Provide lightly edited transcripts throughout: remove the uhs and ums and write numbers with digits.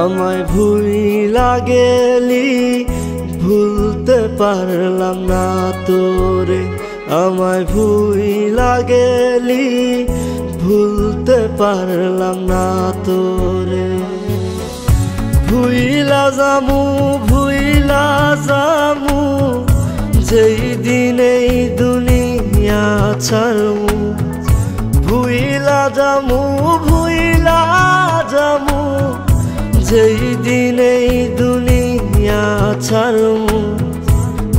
আমায় ভুইলা গেলি ভুলতে পারলাম না তোরে, আমায় ভুইলা গেলি ভুলতে পারলাম না তোরে। ভুইলা যামু ভুইলা যামু যেই দিন এই দুনিয়া ছাড়মু, ভুইলা যামু ভুইলা যামু যেই দিন এই দুনিয়া ছাড়মু।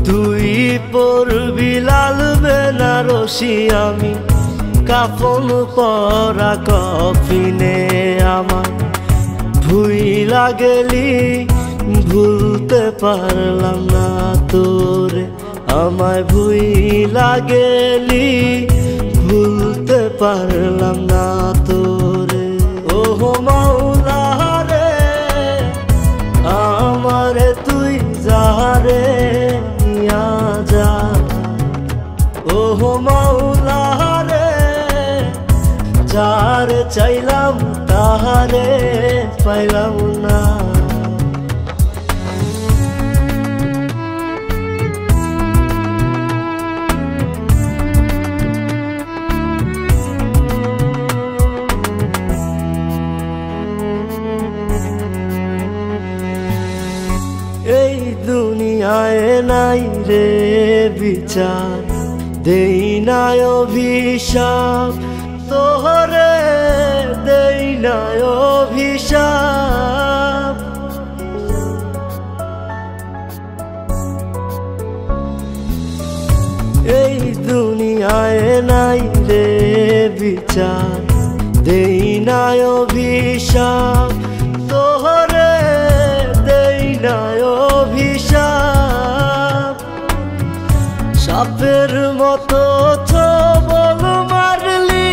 তুই পরবি লাল বেনারসি, আমি কাফন পরা কফিনে। আমার ভুইলা গেলি ভুলতে পারলাম না তোরে, আমায় ভুইলা গেলি ভুলতে পারলাম না তোরে। ওহো মাওলা রে আমারে তুই যারে নিয়া যা, ওহো মাওলা রে যারে চাইলাম তাহারে পাইলাম না। এই দুনিয়ায় নাই রে বিচার, দেই নাই অভিশাপ তোহরে, দেই নাই অভিশাপ। এই দুনিয়ায় নাই রে বিচার, দেই নাই অভিশাপ তোহরে, দেই নাই অভিশাপ। সাপের মতো ছবল মারলি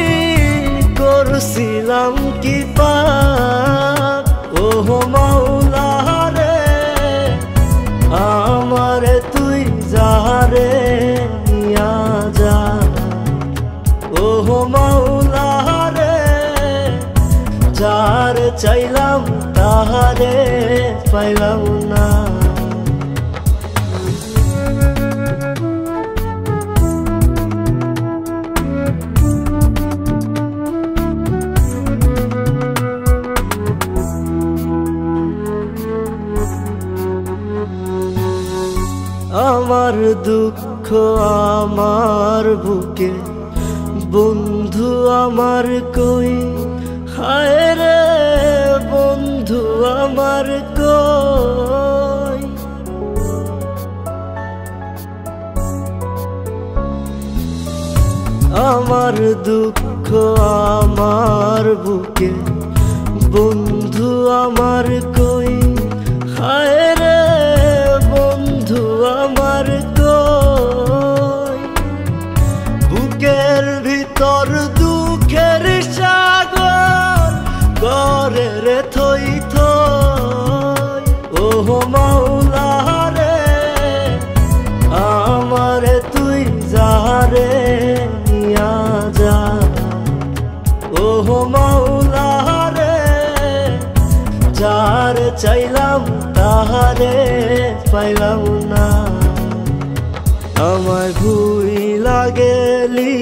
করছিলাম কি পাপ। ওহো মাওলা রে আমারে তুই যারে নিয়া যা, ওহো মাওলা রে যারে চাইলাম তাহারে পাইলাম না। আমার দুঃখ আমার বুকে বন্ধু আমার কই, হায় রে বন্ধু আমার কই। আমার দুঃখ আমার বুকে বন্ধু আমার কই, হায় রে বন্ধু আমার কই। বুকের ভিতর দুঃখের সাগর করে রে থই থই। ওহো মাওলা রে আমারে তুই যারে নিয়া যা, ওহো মাওলা রে যারে চাইলাম তাহারে পাইলাম না। আমায় ভুইলা গেলি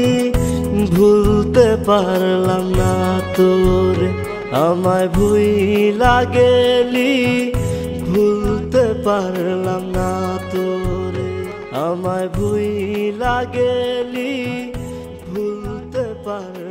ভুলতে পারলাম না তোরে, আমায় ভুইলা গেলি ভুলতে পারলাম না তোরে, আমায় ভুইলা গেলি ভুলতে পারলাম।